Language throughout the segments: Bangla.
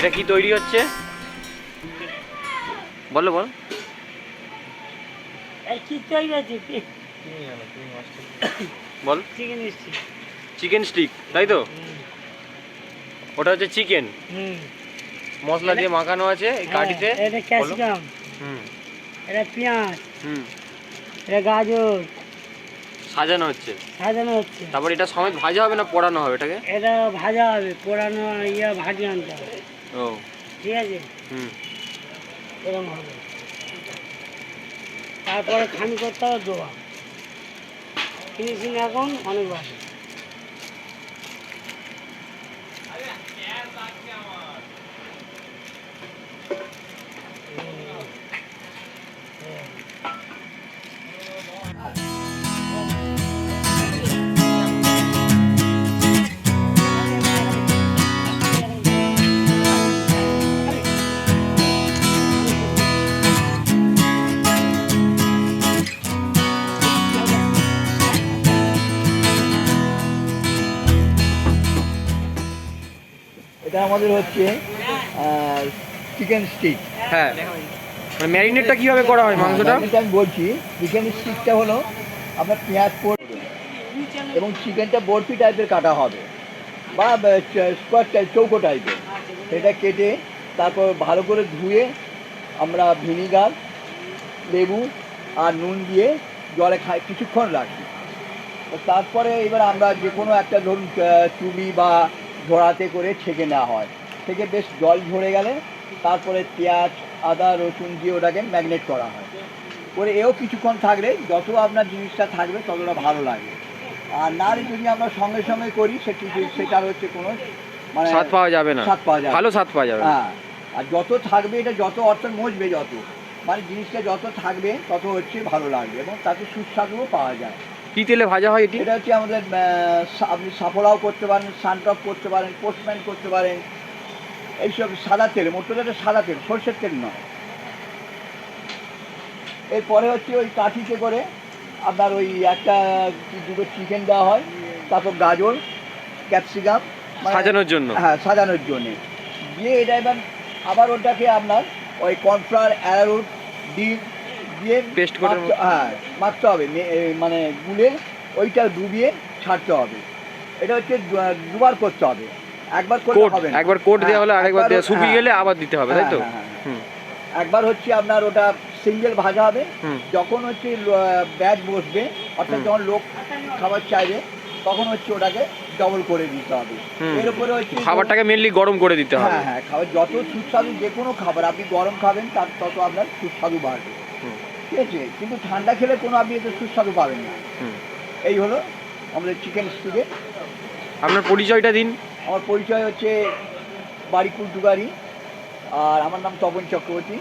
এটা কি তৈরি হচ্ছে বলো বল। কি তৈরি হচ্ছে বল। চিকেন স্টিক তাই তো? ওটা হচ্ছে চিকেন মশলা দিয়ে মাখানো আছে এই কাঠিতে। এটা ক্যাপসিকাম, এটা পেঁয়াজ, এটা গাজর সাজানো হচ্ছে। হচ্ছে। তারপর এটা সমেত ভাজা হবে না পোড়ানো হবে এটাকে? এটা ভাজা হবে, পোড়ানো ভাজি আনতে হবে। ও ঠিক আছে, এরকম হবে। তারপরে খানি করতে হবে দোয়া, ফিনিশিং এখন অনেক ভালো। এটা আমাদের হচ্ছে চিকেন স্টিক। হ্যাঁ, মানে ম্যারিনেটটা কিভাবে করা হয় মাংসটা? আমি বলছি, চিকেন স্টিকটা হলো আপনার পেঁয়াজ পড়বে এবং চিকেনটা বরফি টাইপের কাটা হবে বা স্কোয়ার টাইপ চৌকো টাইপের। সেটা কেটে তারপর ভালো করে ধুয়ে আমরা ভিনিগার, লেবু আর নুন দিয়ে জলে কিছুক্ষণ রাখি। তারপরে এবার আমরা যে কোনো একটা ধরুন চুবি বা ঝোড়াতে করে ছেঁকে নেওয়া হয়। থেকে বেশ জল ঝরে গেলে তারপরে পেঁয়াজ, আদা, রসুন দিয়ে ওটাকে ম্যাগনেট করা হয়। করে এও কিছুক্ষণ থাকলে যত আপনার জিনিসটা থাকবে ততটা ভালো লাগে। আর না যদি আমরা সঙ্গে সঙ্গে করি সেটার হচ্ছে কোনো মানে স্বাদ পাওয়া যাবে না, স্বাদ পাওয়া যাবে, ভালো স্বাদ পাওয়া যাবে। হ্যাঁ, আর যত থাকবে এটা যত অর্থাৎ মজবে যত মানে জিনিসটা যত থাকবে তত হচ্ছে ভালো লাগবে এবং তাতে সুস্বাদুও পাওয়া যায়। কি তেলে ভাজা হয় এটি? এটা হচ্ছে আমাদের আপনি সাফোলাও করতে পারেন, সানটপ করতে পারেন, পোস্টম্যান করতে পারেন, এইসব সাদা তেল, মোটরটা সাদা তেল, সর্ষের তেল নয়। এরপরে হচ্ছে ওই কাঠিতে করে আপনার ওই একটা দুটো চিকেন দেওয়া হয়, তারপর গাজর, ক্যাপসিকাম সাজানোর জন্য। হ্যাঁ, সাজানোর জন্যে দিয়ে এটা এবার আবার ওটাকে আপনার ওই কর্নফ্লাওয়ার, অ্যারারুট, ডিম দিয়ে পেস্ট করে মাখতে হবে, মানে গুলে ওইটা ডুবিয়ে ছাড়তে হবে। এটা হচ্ছে দুবার করতে হবে, একবার করলে হবে না। একবার কোট দেওয়া হলে আরেকবার দেওয়া শুকিয়ে গেলে আবার দিতে হবে তাই তো? একবার হচ্ছে আপনার ওটা সিঙ্গেল ভাজা হবে, যখন হচ্ছে ব্যাচ বসবে অর্থাৎ যখন লোক খাবার চাইবে তখন হচ্ছে ওটাকে ডবল করে দিতে হবে। এর উপরে হচ্ছে খাবারটাকে মেনলি গরম করে দিতে হবে। হ্যাঁ, খাবার যত সুস্বাদু যে কোনো খাবার আপনি গরম খাবেন তার তত আপনার সুস্বাদু বাড়বে। ঠিক আছে, কিন্তু ঠান্ডা খেলে কোনো আপনি এতে সুস্বাদু পাবেন না। এই হলো আমাদের চিকেন স্টিকের। আপনার পরিচয়টা দিন। আমার পরিচয় হচ্ছে বাড়ি কুলটুগারি, আর আমার নাম তপন চক্রবর্তী।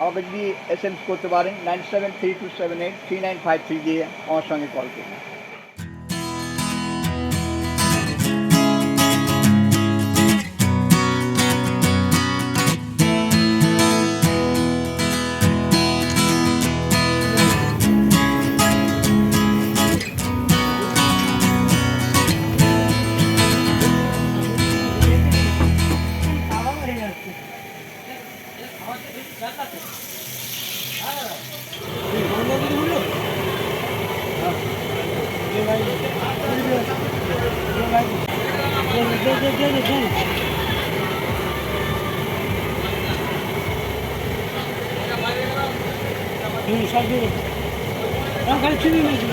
আমাকে যদি SMS করতে পারেন 9732783953 দিয়ে আমার সঙ্গে কল করুন। সব দিয়ে খালি চিনি নিয়েছিল।